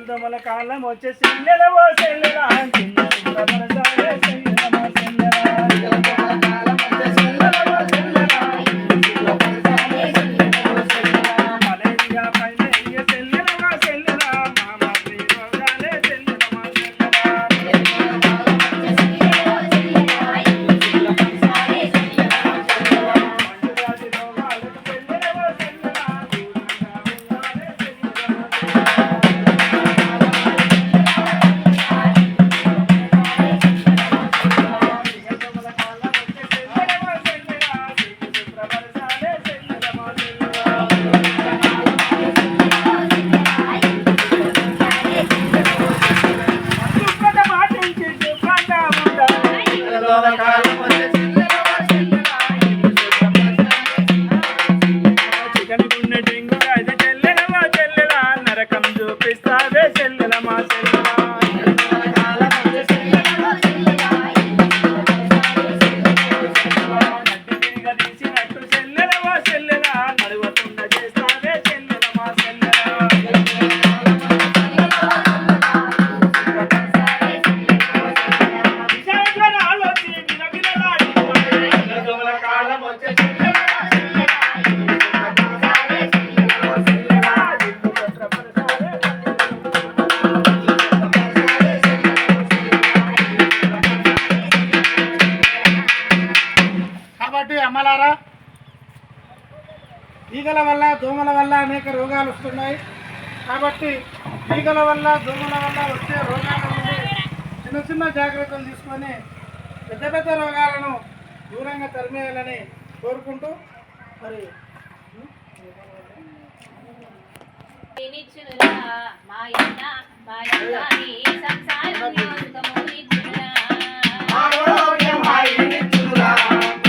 దొమల కాలం వచ్చే సెల్లెలవో సెల్లెలా అమ్మలారా, ఈగల వల్ల దోమల వల్ల అనేక రోగాలు వస్తున్నాయి. కాబట్టి ఈగల వల్ల దోమల వల్ల వచ్చే రోగాల నుండి చిన్న చిన్న జాగ్రత్తలు తీసుకొని పెద్ద పెద్ద రోగాలను దూరంగా తరిమేయాలని కోరుకుంటూ మరి సంసారం